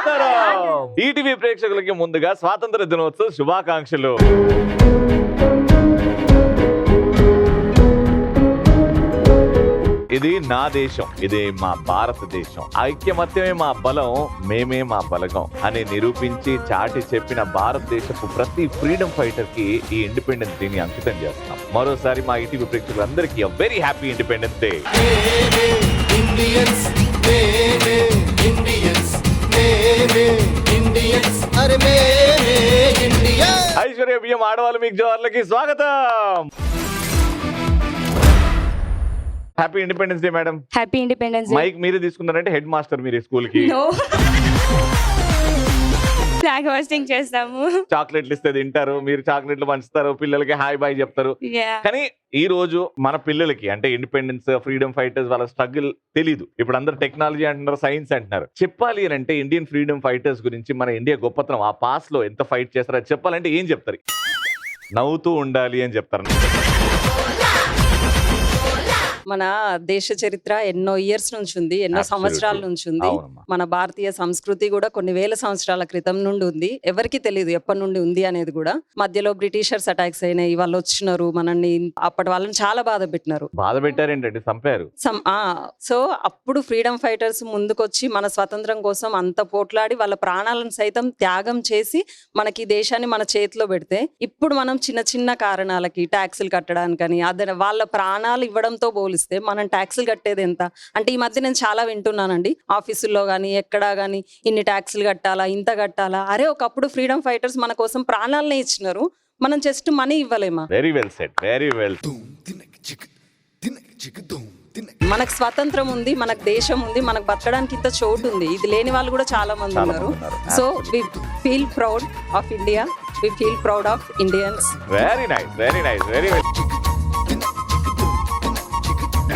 నమస్కారం. ఈటీవీ ప్రేక్షకులకి ముందుగా స్వాతంత్ర దినోత్సవ శుభాకాంక్షలు. ఇది నా దేశం, ఇది మా భారతదేశం. ఐక్యమత్యమే మా బలం, మేమే మా బలగం అని నిరూపించి చాటి చెప్పిన భారతదేశపు ప్రతి ఫ్రీడమ్ ఫైటర్ కి ఈ ఇండిపెండెన్స్ డే ని అంకితం చేస్తున్నాం. మరోసారి మా ఈటీవీ ప్రేక్షకులందరికీ very happy independence day. Aishwarya బియ్యం ఆడవాళ్ళు మీకు జోహార్లకి స్వాగతం. Happy independence day madam. Happy independence day. Mic మీరే తీసుకున్నారంటే హెడ్ మాస్టర్ మీరు స్కూల్ కి. ఫ్లాగ్ హోస్టింగ్ చేస్తాము. చాక్లెట్లు ఇస్తే తింటారు, మీరు చాక్లెట్లు పంచుతారు, పిల్లలకి హాయ్ బాయ్ చెప్తారు. కానీ ఈ రోజు మన పిల్లలకి అంటే ఇండిపెండెన్స్, ఫ్రీడమ్ ఫైటర్స్ వాళ్ళ స్ట్రగుల్ తెలీదు. ఇప్పుడు అందరు టెక్నాలజీ అంటున్నారు, సైన్స్ అంటున్నారు. చెప్పాలి అని అంటే ఇండియన్ ఫ్రీడమ్ ఫైటర్స్ గురించి, మన ఇండియా గొప్పతనం, ఆ పాస్ లో ఎంత ఫైట్ చేస్తారో చెప్పాలంటే ఏం చెప్తారు? నవ్వుతూ ఉండాలి అని చెప్తారు. మన దేశ చరిత్ర ఎన్నో ఇయర్స్ నుంచి ఉంది, ఎన్నో సంవత్సరాల నుంచి ఉంది. మన భారతీయ సంస్కృతి కూడా కొన్ని వేల సంవత్సరాల క్రితం నుండి ఉంది. ఎవరికి తెలియదు ఎప్పటి నుండి ఉంది అనేది కూడా. మధ్యలో బ్రిటిషర్స్ అటాక్స్ అయినాయి, వాళ్ళు వచ్చినారు, మనల్ని అప్పటి వాళ్ళని చాలా బాధ పెట్టినారు. బాధ పెట్టారేంటంటే చంపారు. సో అప్పుడు ఫ్రీడమ్ ఫైటర్స్ ముందుకొచ్చి మన స్వతంత్రం కోసం అంత పోట్లాడి వాళ్ళ ప్రాణాలను సైతం త్యాగం చేసి మనకి ఈ దేశాన్ని మన చేతిలో పెడితే, ఇప్పుడు మనం చిన్న చిన్న కారణాలకి ట్యాక్సులు కట్టడానికని అదే వాళ్ళ ప్రాణాలు ఇవ్వడంతో పోలిస్తే మనం ట్యాక్సులు కట్టేది ఎంత అంటే, ఈ మధ్య నేను చాలా వింటున్నానండి ఆఫీసుల్లో కానీ ఎక్కడా కానీ, ఇన్ని ట్యాక్సులు కట్టాలా, ఇంత కట్టాలా. అరే ఒకప్పుడు ఫ్రీడమ్ ఫైటర్స్ మన కోసం ప్రాణాలనే ఇచ్చినారు, మనం జస్ట్ మనీ ఇవ్వలేమా? Very well said, very well. మనకు స్వతంత్రం ఉంది, మనకు దేశం ఉంది, మనకు బతకడానికి ఇంత చోటు ఉంది. ఇది లేని వాళ్ళు కూడా చాలా మంది ఉన్నారు. So we feel proud of India, we feel proud of Indians. Very nice, very nice, very well.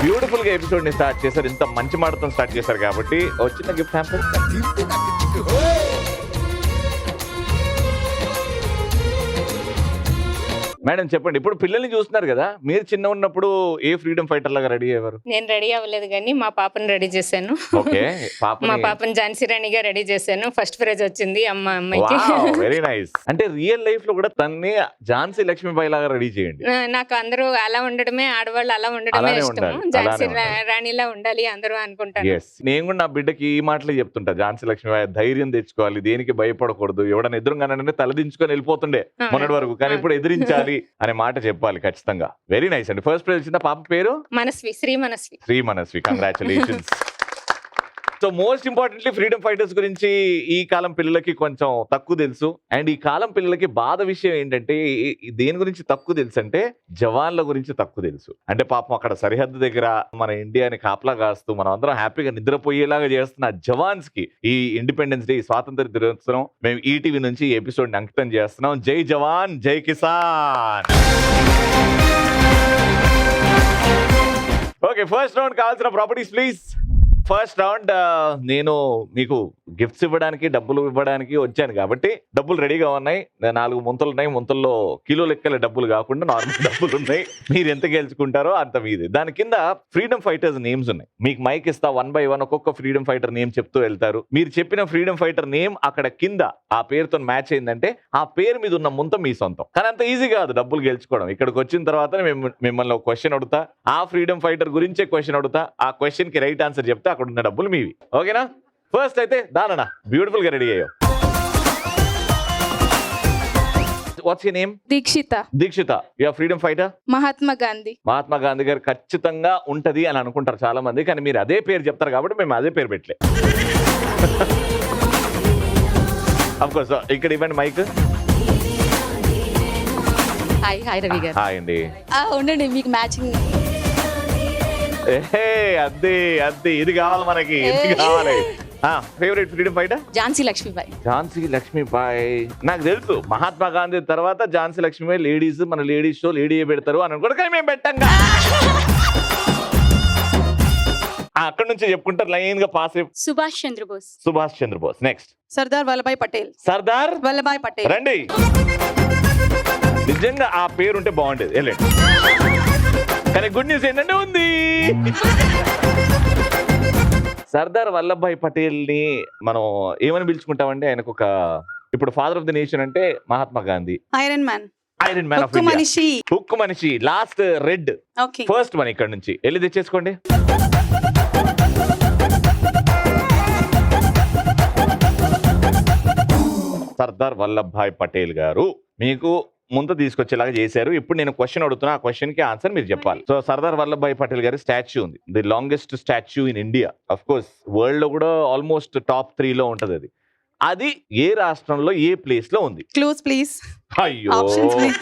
Beautiful గా ఎపిసోడ్ ని స్టార్ట్ చేశారు, ఇంత మంచి మాటతో స్టార్ట్ చేశారు కాబట్టి వచ్చిన గిఫ్ట్ హ్యాంపర్. మేడం చెప్పండి, ఇప్పుడు పిల్లల్ని చూస్తున్నారు కదా, మీరు చిన్న ఉన్నప్పుడు ఏ ఫ్రీడమ్ ఫైటర్ లాగా రెడీ అయ్యేవారు? నేను రెడీ అవ్వలేదు కానీ మా పాపని రెడీ చేశాను. ఓకే, మా పాపని ఝాన్సీ రాణిగా రెడీ చేశాను. ఫస్ట్ ప్రైజ్ వచ్చింది అమ్మాయికి. Very nice. అంటే రియల్ లైఫ్ లో కూడా తన్ని ఝాన్సీ లక్ష్మీబాయి లాగా రెడీ చేయండి. నాకు అందరూ అలా ఉండడమే, ఆడవాళ్ళు అలా ఉండడమే ఇష్టం. ఝాన్సీ రాణిలా ఉండాలి అందరూ అనుకుంటాను. నేను కూడా నా బిడ్డకి ఈ మాటలే చెప్తుంటా, ఝాన్సీ లక్ష్మీబాయి ధైర్యం తెచ్చుకోవాలి, దేనికి భయపడకూడదు, ఎవడన్నా ఎదురుగానే తలదించుకొని వెళ్ళిపోతుండే మొన్నటి వరకు, కానీ ఇప్పుడు ఎదిరించాలి అనే మాట చెప్పాలి ఖచ్చితంగా. వెరీ నైస్ అండి. ఫస్ట్ ప్రైజ్ వచ్చిన పాప పేరు Manasvi, Shri Manasvi. Shri Manasvi, congratulations. So most importantly freedom fighters గురించి ఈ కాలం పిల్లలకి కొంచెం తక్కువ తెలుసు. అండ్ ఈ కాలం పిల్లలకి బాధ విషయం ఏంటంటే, దేని గురించి తక్కువ తెలుసు అంటే జవాన్ల గురించి తక్కువ తెలుసు. అంటే పాపం అక్కడ సరిహద్దు దగ్గర మన ఇండియాని కాపలా కాస్తూ మనం అందరం హ్యాపీగా నిద్రపోయేలాగా చేస్తున్న జవాన్స్ కి ఈ ఇండిపెండెన్స్ డే, స్వాతంత్ర దినోత్సవం మేము ఈటీవీ నుంచి ఈ ఎపిసోడ్ ని అంకితం చేస్తున్నాం. జై జవాన్, జై కిసాన్. ఓకే, ఫస్ట్ రౌండ్ కావాల్సిన ప్రాపర్టీస్ ప్లీజ్. ఫస్ట్ రౌండ్ నేను మీకు గిఫ్ట్స్ ఇవ్వడానికి, డబ్బులు ఇవ్వడానికి వచ్చాను కాబట్టి డబ్బులు రెడీగా ఉన్నాయి. 4 ముంతలు ఉన్నాయి, ముంతల్లో కిలో లెక్కల డబ్బులు కాకుండా నార్మల్ డబ్బులు ఉన్నాయి. మీరు ఎంత గెలుచుకుంటారో అంత మీది. దాని కింద ఫ్రీడమ్ ఫైటర్స్ నేమ్స్ ఉన్నాయి. మీకు మైక్ ఇస్తా, 1 by 1 ఒక్కొక్క ఫ్రీడమ్ ఫైటర్ నేమ్ చెప్తూ వెళ్తారు. మీరు చెప్పిన ఫ్రీడమ్ ఫైటర్ నేమ్ అక్కడ కింద ఆ పేరుతో మ్యాచ్ అయిందంటే ఆ పేరు మీద ఉన్న ముంత మీ సొంతం. కానీ అంత ఈజీ కాదు డబ్బులు గెలుచుకోవడం. ఇక్కడికి వచ్చిన తర్వాత మిమ్మల్ని ఒక క్వశ్చన్ అడుగుతా, ఆ ఫ్రీడమ్ ఫైటర్ గురించే క్వశ్చన్ అడుగుతా, ఆ క్వశ్చన్ కి రైట్ ఆన్సర్ చెప్తే అక్కడ ఉన్న డబ్బులు మీవి. ఓకేనా? ఫస్ట్ అయితే దానన్నా బ్యూటిఫుల్ గా రెడీ అయ్యావు. What's your name? Dikshita. Dikshita, your freedom fighter? Mahatma Gandhi. Mahatma Gandhi గారు ఖచ్చితంగా ఉంటది అని అనుకుంటారు చాలా మంది, కానీ మీరు అదే పేరు చెప్తారు కాబట్టి మేము అదే పేరు పెట్టలే. Of course. ఇక్కడ ఇవ్వండి మైక్. హాయ్ రవి గారు. హాయ్ అండి. ఉండండి, మీకు మ్యాచింగ్. అద్దె అద్దె ఇది కావాలి మనకి, ఇది కావాలి. Favourite freedom fighter? Jhansi Lakshmibai. Jhansi Lakshmibai నాకు తెలుసు. మహాత్మా గాంధీ తర్వాత ఝాన్సీ లక్ష్మీబాయి లేడీస్, మన లేడీస్ షో లేడీ పెడతారు అని అనుకోండి, కానీ మేము పెట్టాం. అక్కడ నుంచి చెప్పుకుంటారు లైన్ గా పాస్. సుభాష్ చంద్రబోస్. సుభాష్ చంద్రబోస్. నెక్స్ట్ సర్దార్ వల్లభాయ్ పటేల్. సర్దార్ వల్లభాయ్ పటేల్. రండి, నిజంగా ఆ పేరు ఉంటే బాగుండేది. వెళ్ళండి. కానీ గుడ్ న్యూస్ ఏంటంటే ఉంది. సర్దార్ వల్లభాయ్ పటేల్ ని మనం ఏమని పిలుచుకుంటామండి? ఆయనకు ఒక ఇప్పుడు ఫాదర్ ఆఫ్ ది నేషన్ అంటే Mahatma Gandhi, iron man, iron man of ఉక్కు ఇండియా, మనిషి. ఉక్కు మనిషి. Last red okay, first one ఇక్కడ నుంచి వెళ్ళి తెచ్చేసుకోండి. సర్దార్ వల్లభాయ్ పటేల్ గారు మీకు ముందు తీసుకొచ్చేలాగా చేశారు. ఇప్పుడు నేను క్వశ్చన్ అడుగుతున్నా, ఆ క్వశ్చన్ కి ఆన్సర్ మీరు చెప్పాలి. సో సర్దార్ వల్లభాయ్ పటేల్ గారి స్టాచ్యూ ఉంది, the longest statue in India. Of course world లో కూడా ఆల్మోస్ట్ టాప్ 3 లో ఉంటది అది. అది ఏ రాష్ట్రంలో ఏ ప్లేస్ లో ఉంది? Clues please. అయ్యో, ఆప్షన్స్ ప్లీజ్.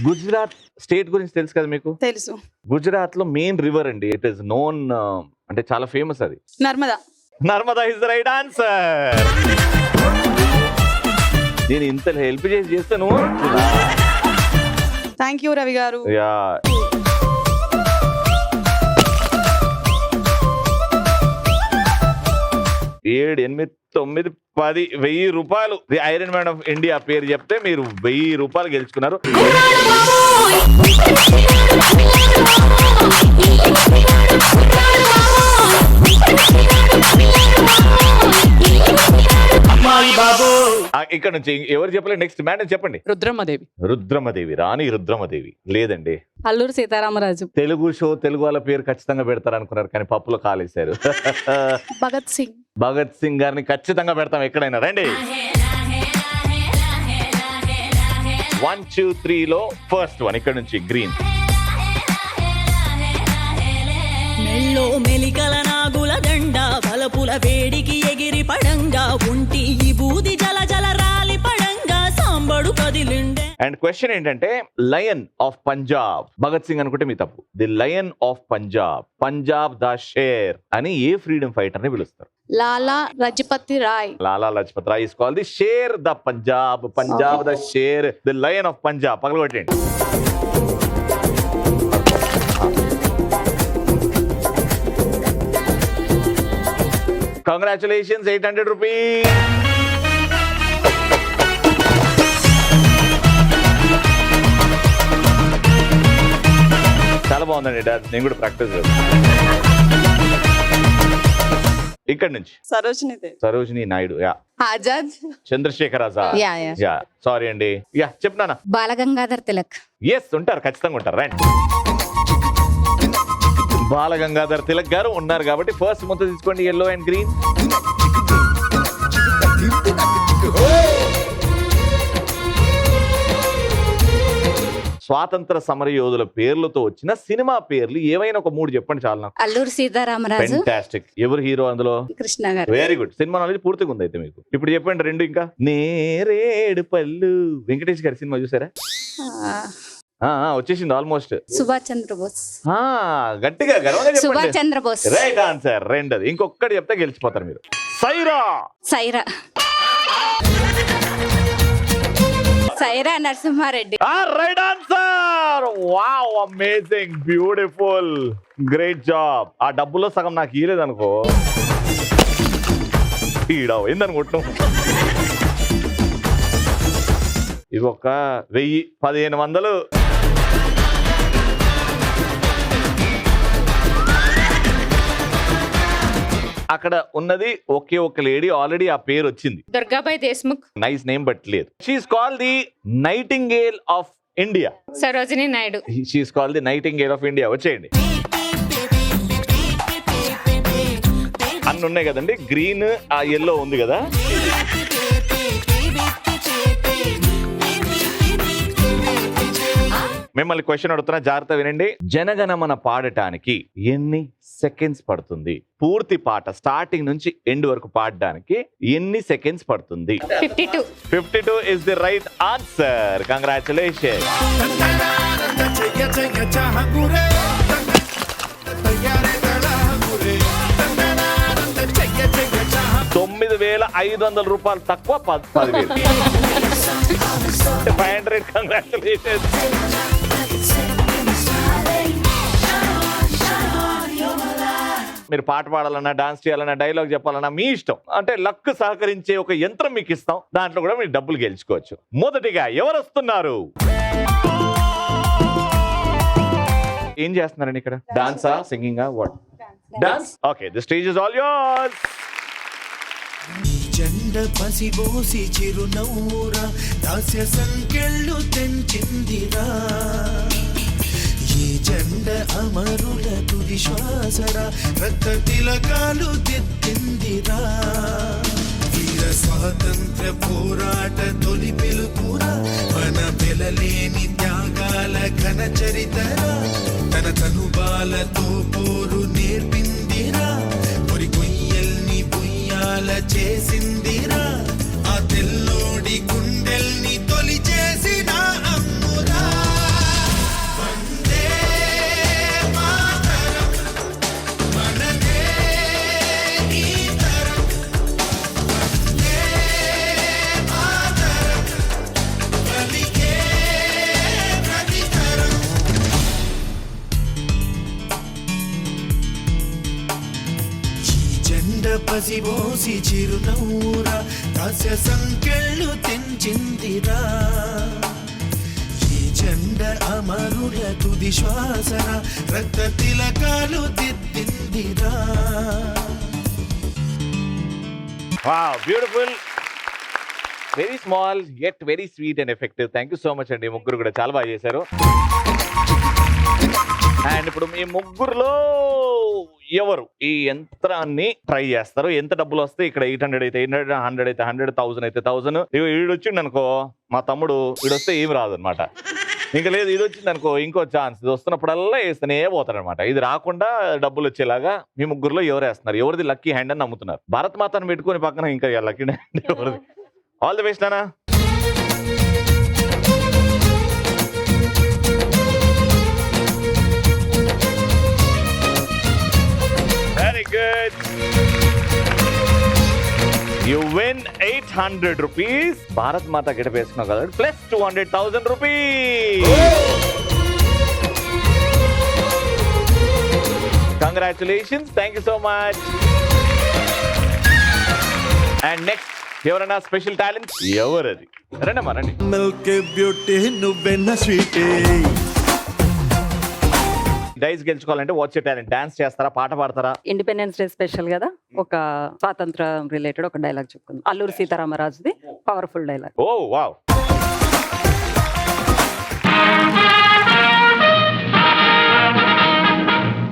గుజరాత్ స్టేట్ గురించి తెలుసు కదా మీకు? తెలుసు. గుజరాత్ లో మెయిన్ రివర్ అండి, ఇట్ ఈస్ నోన్, అంటే చాలా ఫేమస్ అది. Narmada. Narmada is the right answer. నేను ఇంత హెల్ప్ చేస్తాను. థ్యాంక్ యూ రవి గారు. యా, 7, 8, 9, 10, 1000 రూపాయలు. The iron man of India పేరు చెప్తే మీరు 1000 రూపాయలు గెలుచుకున్నారు. ఇక్కడ నుంచి ఎవరు చెప్పలేదు? నెక్స్ట్ మేడం చెప్పండి. రుద్రమ్మదేవి. రుద్రమదేవి, రాణి రుద్రమదేవి లేదండి. అల్లూరు సీతారామరాజు. తెలుగు షో తెలుగు వాళ్ళ పేరు ఖచ్చితంగా పెడతారు అనుకున్నారు, కానీ పప్పులో కాలేశారు. భగత్ సింగ్. భగత్ సింగ్ గారిని ఖచ్చితంగా పెడతాం ఎక్కడైనా. రండి. 1, 2, 3 లో ఫస్ట్ వన్ ఇక్కడ నుంచి గ్రీన్. మెల్లో మెలికల నాగుల దండ బలపుల వేడికి ఎగిరి పడంగా ఉంటి ఈ బూది జల జల రాలి పడంగా సాంబడు కదిలిండే. అండ్ క్వశ్చన్ ఏంటంటే లయన్ ఆఫ్ పంజాబ్. భగత్ సింగ్ అనుకుంటే మీ తప్పు. The lion of Punjab, Punjab ద షేర్ అని ఏ ఫ్రీడమ్ ఫైటర్ ని పిలుస్తారు? Lala Lajpati Rai. Lala Lajpat Rai is called the Sher ద పంజాబ్, పంజాబ్ ద Sher, the lion of Punjab. పగలగొట్టండి. Congratulations, 800 rupees. చాలా బాగుందండి, నేను కూడా ప్రాక్టీస్ చేస్తాను. ఇక్కడ నుంచి Sarojini Naidu. Yeah. Azad. Chandrashekhar Azad. Yeah yeah. Yeah, sorry అండి. యా చెప్పనా? బాలగంగాధర్ తిలక్. ఎస్, ఉంటారు, ఖచ్చితంగా ఉంటారు. రైట్. బాలగంగాధర్ తిలక్ గారు ఉన్నారు కాబట్టి ఫస్ట్ మొత్తం తీసుకోండి, ఎల్లో అండ్ గ్రీన్. స్వాతంత్ర సమర యోధుల పేర్లతో వచ్చిన సినిమా పేర్లు ఏవైనా ఒక 3 చెప్పండి చాలు నాకు. అల్లూరు సీతారామరాజు. ఫెంటాస్టిక్. ఎవరు హీరో అందులో? కృష్ణ గారు. Very good. సినిమా నాలెడ్జ్ పూర్తిగా ఉంది అయితే మీకు. ఇప్పుడు చెప్పండి 2 ఇంకా. నేరేడు పళ్ళు, వెంకటేష్ గారి సినిమా చూసారా? వచ్చేసింది ఆల్మోస్ట్. సుభాష్ చంద్రబోస్. గట్టిగా గర్వంగా సుభాష్ చెప్పండి. చంద్రబోస్. Right answer. రెండోది ఇంకొకటి చెప్తే గెలిచిపోతారు మీరు. Sye Raa. Sye Raa. Sye Raa Narasimha Reddy. Right answer. Wow, amazing, beautiful, great job. ఆ డబ్బులో సగం నాకు ఇయ్యలేదు అనుకో, ఏందనుకుంటున్నాం. ఇది ఒక 1000, 1500. అక్కడ ఉన్నది ఒకే ఒక లేడీ, ఆల్రెడీ ఆ పేరు వచ్చింది. Durgabai Deshmukh. Nice name but లేదు. She is called the nightingale of India. Sarojini Naidu. She is called the nightingale of India. వచ్చేయండి. అన్ని ఉన్నాయి కదండి, గ్రీన్ ఆ ఎల్లో ఉంది కదా. మిమ్మల్ని క్వశ్చన్ అడుగుతున్నా, జాగ్రత్త వినండి. జనగణమన పాడటానికి ఎన్ని సెకండ్స్ పడుతుంది? పూర్తి పాట స్టార్టింగ్ నుంచి ఎండ్ వరకు పాడడానికి ఎన్ని సెకండ్స్ పడుతుంది? 52. 52 is the right answer. Congratulations. 9,500 రూపాయలు తక్కువ, 10,000. 500. కంగ్రాచులేషన్స్. మీరు పాట పాడాలన్నా, డాన్స్ చేయాలన్నా, డైలాగ్ చెప్పాలన్నా మీ ఇష్టం. అంటే లక్ సహకరించే ఒక యంత్రం మీకు ఇస్తాం, దాంట్లో కూడా మీరు డబ్బులు గెలుచుకోవచ్చు. మొదటిగా ఎవరు వస్తున్నారు? ఏం చేస్తున్నారండి ఇక్కడ? డాన్సా, సింగింగా, what? Dance okay the stage is all yours. జెండ పసిబోసి చిరునవ్వురా దాస్య సంకెళ్ళు తెంచిందిరా ఈ జెండ అమరుల తుది శ్వాసరా రక్త తిలకాలు దిద్దిందిరా వీర స్వాతంత్ర పోరాట తొలి పిలుపురా మన వెలలేని త్యాగాల ఘన చరితరా తన తనుబాలతో పోరు నేర్పిందిరా పొరి కొయ్యల్ని బుయ్యాల చేసిందిరా ఆ తెల్లోడి గుండెల్ని తొలి చేసిన అమ్మురా వందే మాతరం మనదే ఈ తరం వందే మాతరం పలికే ప్రతి తరం ఈ జెండ పసిబోసి చిరునవ్వురా దాస్య సంకెళ్ళు తెంచిందిరా ఈ జెండ అమరుల తుది శ్వాసరా రక్త తిలకాలు దిద్దిందిరా wow beautiful very small yet very sweet and effective. Thank you so much అండి ముగ్గురు కూడా చాలా బాగా చేశారు. అండ్ ఇప్పుడు మీ ముగ్గురులో ఎవరు ఈ యంత్రాన్ని ట్రై చేస్తారు? ఎంత డబ్బులు వస్తే ఇక్కడ 800 అయితే 800, 100 అయితే 100, 1000 అయితే 1000. వీడు వచ్చిండు అనుకో మా తమ్ముడు, వీడు వస్తే ఏం రాదు అనమాట. ఇంకా లేదు ఇది వచ్చింది అనుకో ఇంకో ఛాన్స్, ఇది వస్తున్నప్పుడల్లా వేస్తేనే పోతారనమాట. ఇది రాకుండా డబ్బులు వచ్చేలాగా మీ ముగ్గురులో ఎవరు వేస్తున్నారు? ఎవరిది లక్కీ హ్యాండ్ అని నమ్ముతున్నారు? భారత్ మాతను పెట్టుకుని పక్కన ఇంకా లక్కీ హ్యాండ్ ఎవరిది? ఆల్ ది బెస్ట్ నానా. Very good. You win 800 rupees. Bharat Mata getup వేసుకున్నావు కదా plus 200,000 rupees. Congratulations. Thank you so much. And next ఎవరైనా స్పెషల్ టాలెంట్ ఎవరది? రండమ్మా రండి. మిల్క్ బ్యూటీ నువ్వెన్న స్వీటీ డైస్ గెలుచుకోవాలంటే వాట్స్ యువర్ టాలెంట్? డాన్స్ చేస్తారా, పాట పాడతారా? ఇండిపెండెన్స్ డే స్పెషల్ కదా, ఒక స్వాతంత్రం రిలేటెడ్ ఒక డైలాగ్ చెప్పుకుందాం. అల్లూరి సీతారామరాజుది పవర్ఫుల్ డైలాగ్. ఓ వావ్.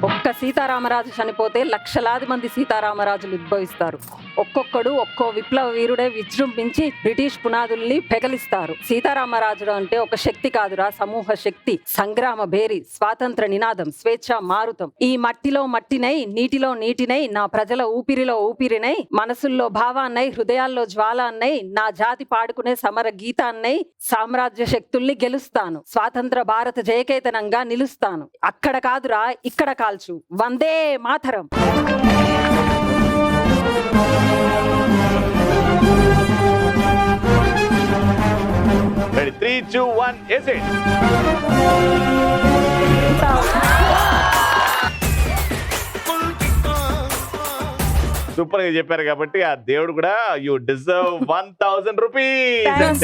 ఒక్క సీతారామరాజు చనిపోతే లక్షలాది మంది సీతారామరాజులు ఉద్భవిస్తారు. ఒక్కొక్కడు ఒక్కో విప్లవ వీరుడే విజృంభించి బ్రిటిష్ పునాదుల్ని పెగలిస్తారు. సీతారామరాజుడు అంటే ఒక శక్తి కాదురా, సమూహ శక్తి, సంగ్రామ భేరి, స్వాతంత్ర నినాదం, స్వేచ్ఛ మారుతం. ఈ మట్టిలో మట్టినై, నీటిలో నీటినై, నా ప్రజల ఊపిరిలో ఊపిరినై, మనసుల్లో భావాన్నై, హృదయాల్లో జ్వాలాన్నై, నా జాతి పాడుకునే సమర గీతాన్నై సామ్రాజ్య శక్తుల్ని గెలుస్తాను. స్వాతంత్ర భారత జయకేతనంగా నిలుస్తాను. అక్కడ కాదురా, ఇక్కడ కాల్చు. Vande Mataram. Ready? 3, 2, 1, is it? Super గా చెప్పారు కాబట్టి ఆ దేవుడు కూడా యు డిజర్వ్ 1000 రూపీస్.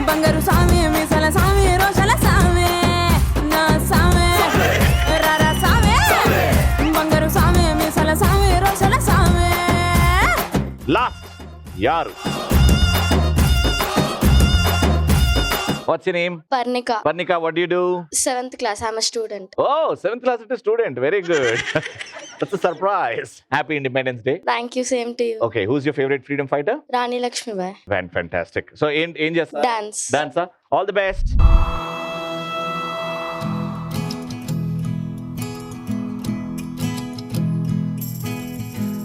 బంగారు సామి మిసల సామి రోషల సామి నా సామి రర సామి బంగారు సామి మిసల సామి రోషల సామి. లాస్ట్ యారు? What's your name? Parnika. Parnika, what do you do? 7th class. I'm a student. Oh, 7th class student. Very good. That's a surprise. Happy Independence Day. Thank you. Same to you. Okay, who's your favorite freedom fighter? Rani Lakshmi Bai. Fantastic. So, ఏం చేస్తారు? Dance. Dancer. All the best.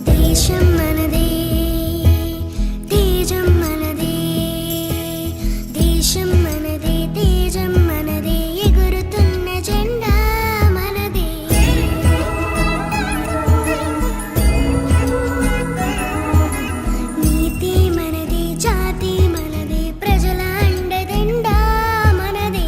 దేశం మనదే, తేజం మనదే, దేశం మనదే, తేజం మనదే, ఎగురుతున్న జెండా మనదే. నీతి మనదే, జాతి మనదే, ప్రజల అండదండ మనదే.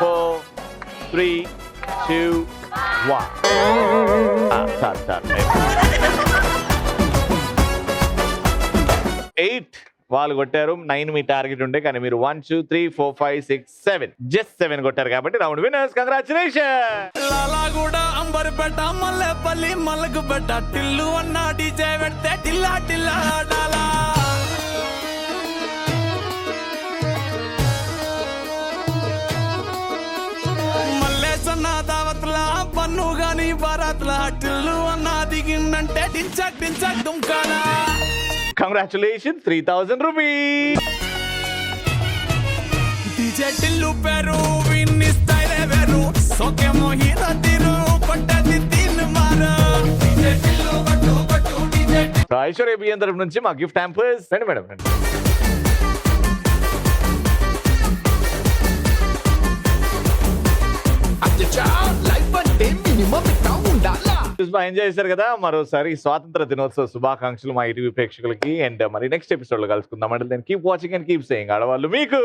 4 3 2 1 చాలు 8 వాళ్ళు కొట్టారు. 9 మీ టార్గెట్ ఉండే, కానీ మీరు 1 2 3 4 5 6 7 జస్ట్ 7 కొట్టారు కాబట్టి round winners. Congratulation. Lalaguda Amberpet Mallepally మల్లకు పెట్ట టిల్లు అన్న డీజే పెడితే టిల్లా టిల్లా డాలా మల్లేసన్న దావత్ల పన్ను గాని బారాత్ల టిల్లు అన్న దిగిందంటే టించక్ టించక్ దుంకాలా. Congratulation 3000 rupees. డీజే టిల్లు పేరు విన్ని స్టైల్ వేరు సోకేమో హీరో తీరు పట్టది తిన్ మారు డీజే టిల్లు పట్టు పట్టు డీజే ఐశ్వర్య బియ్యం తరపు నుంచి మా గిఫ్ట్ హ్యాంపర్స్. రండి మేడం, రండి. లైఫ్ అంటే మినిమం ఇట్టా ఉండాలా. బాగా ఎంజాయ్ చేశారు కదా. మరోసారి స్వాతంత్ర దినోత్సవ శుభాకాంక్షలు మా ఈటీవీ ప్రేక్షకులకి. అండ్ మరి నెక్స్ట్ ఎపిసోడ్ లో కలుసుకుందాం. అంటే keep watching and keep saying. ఆడవాళ్ళు మీకు